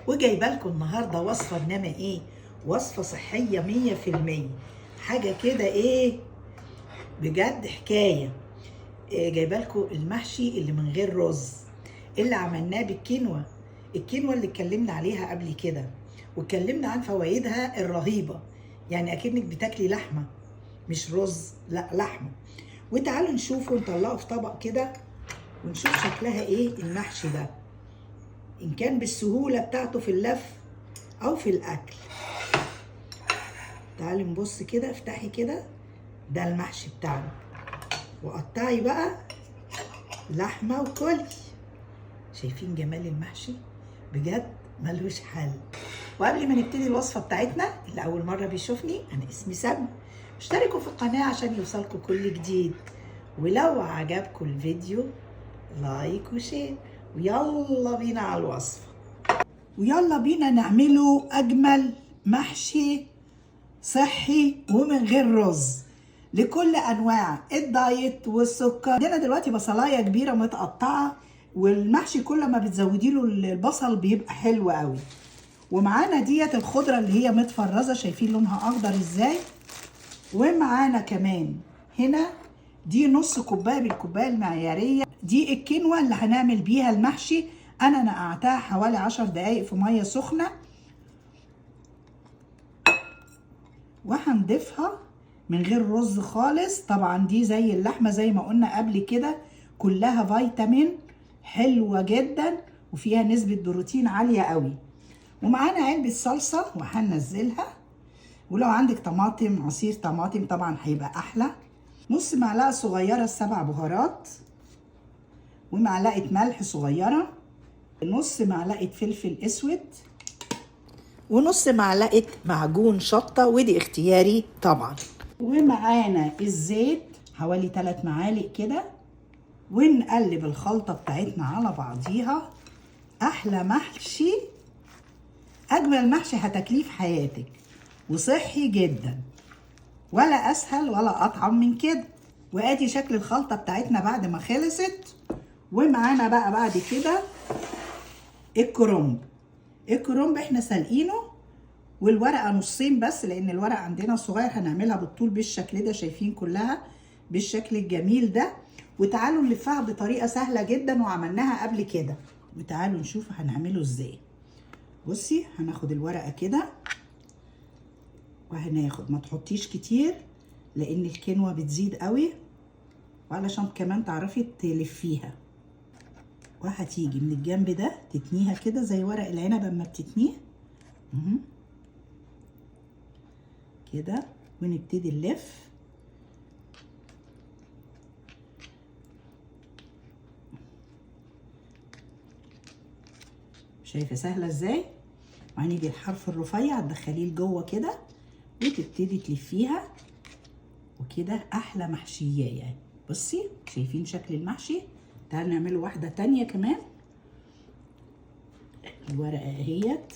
وجايبه لكم النهارده وصفه، انما ايه، وصفه صحيه 100%. حاجه كده ايه بجد حكايه. جايبه لكم المحشي اللي من غير رز، اللي عملناه بالكينوا. الكينوا اللي اتكلمنا عليها قبل كده، واتكلمنا عن فوائدها الرهيبه. يعني اكنك بتاكلي لحمه، مش رز، لا لحمه. وتعالوا نشوفه ونطلعه في طبق كده ونشوف شكلها ايه المحشي ده، ان كان بالسهوله بتاعته في اللف او في الاكل. تعالي نبص كده، افتحي كده، ده المحشي بتاعنا، وقطعي بقى لحمه وكلي. شايفين جمال المحشي؟ بجد ملوش حل. وقبل ما نبتدي الوصفه بتاعتنا، اللي اول مره بيشوفني، انا اسمي سم. اشتركوا في القناه عشان يوصلكوا كل جديد، ولو عجبكم الفيديو لايك وشير. ويلا بينا على الوصفه، ويلا بينا نعمله اجمل محشي صحي ومن غير رز، لكل انواع الدايت والسكر. عندنا دلوقتي بصلايه كبيره متقطعه، والمحشي كل ما بتزودي له البصل بيبقى حلو قوي. ومعانا ديت الخضره اللي هي متفرزه، شايفين لونها اخضر ازاي. ومعانا كمان هنا دي نص كوبايه بالكوبايه المعياريه، دي الكينوا اللي هنعمل بيها المحشي. انا نقعتها حوالي 10 دقايق في ميه سخنه، وهنضيفها من غير رز خالص. طبعا دي زي اللحمه زي ما قلنا قبل كده، كلها فيتامين حلوه جدا وفيها نسبه بروتين عاليه قوي. ومعانا علبه صلصه وهننزلها، ولو عندك طماطم، عصير طماطم طبعا هيبقى احلى. نص معلقه صغيره 7 بهارات، ومعلقه ملح صغيره، نص معلقه فلفل اسود، ونص معلقه معجون شطه، ودي اختياري طبعا. ومعانا الزيت حوالي 3 معالق كده، ونقلب الخلطه بتاعتنا على بعضيها. احلى محشي، اجمل محشي هتاكليه في حياتك، وصحي جدا، ولا اسهل ولا اطعم من كده. وادي شكل الخلطه بتاعتنا بعد ما خلصت. ومعانا بقى بعد كده الكرنب. الكرنب احنا سالقينه، والورقه نصين بس، لان الورقه عندنا صغير، هنعملها بالطول بالشكل ده. شايفين كلها بالشكل الجميل ده. وتعالوا نلفها بطريقه سهله جدا وعملناها قبل كده، وتعالوا نشوف هنعمله ازاي. بصي، هناخد الورقه كده، وهناخد، ما تحطيش كتير لان الكينوا بتزيد قوي، وعلشان كمان تعرفي تلفيها. وهتيجي من الجنب ده تتنيها كده زي ورق العنب اما بتتنيه كده، ونبتدي نلف. شايفه سهله ازاي؟ وهنيجي الحرف الرفيع تدخليه لجوه كده، وتبتدي تلفيها، وكده احلى محشيه. يعني بصي، شايفين شكل المحشي؟ تعالوا نعمله واحده تانية كمان. الورقه اهيت،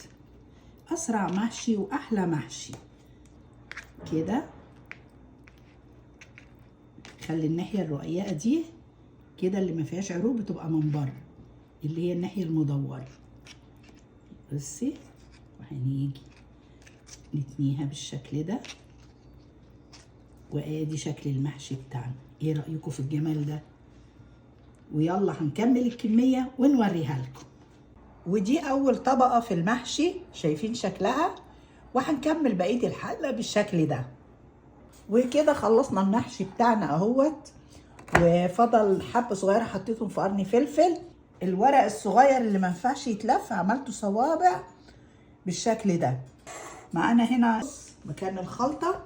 اسرع محشي واحلى محشي كده. خلي الناحيه الرقيقه دي كده اللي ما فيهاش عروق بتبقى من بره، اللي هي الناحيه المدوره. بصي، وهنيجي نتنيها بالشكل ده. وادي شكل المحشي بتاعنا. ايه رايكم في الجمال ده؟ ويلا هنكمل الكميه ونوريها لكم. ودي اول طبقه في المحشي، شايفين شكلها؟ وهنكمل بقيه الحله بالشكل ده. وكده خلصنا المحشي بتاعنا اهوت، وفضل حبه صغيره حطيتهم في قرن فلفل. الورق الصغير اللي ما ينفعش يتلف عملته صوابع بالشكل ده. معانا هنا مكان الخلطه،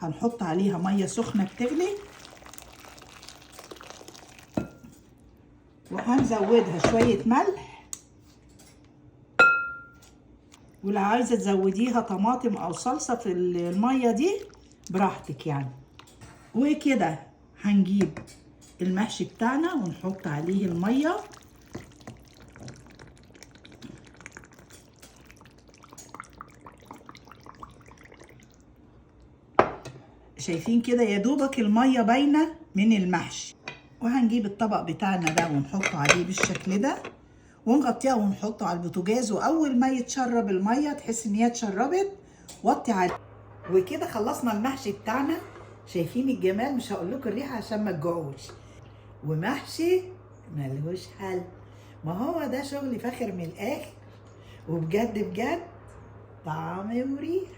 هنحط عليها ميه سخنه بتغلي، وهنزودها شويه ملح. ولو عايزه تزوديها طماطم او صلصه في الميه دي براحتك يعني. وكده هنجيب المحشي بتاعنا ونحط عليه الميه. شايفين كده؟ يا دوبك الميه باينه من المحشي. وهنجيب الطبق بتاعنا ده ونحطه عليه بالشكل ده، ونغطيها ونحطه على البوتاجاز، واول ما يتشرب الميه تحس ان هي اتشربت وطي عليه. وكده خلصنا المحشي بتاعنا. شايفين الجمال؟ مش هقول لكم الريحه عشان ما تجوعوش. ومحشي ملهوش حل. ما هو ده شغل فاخر من الاخر، وبجد بجد طعم وريحه.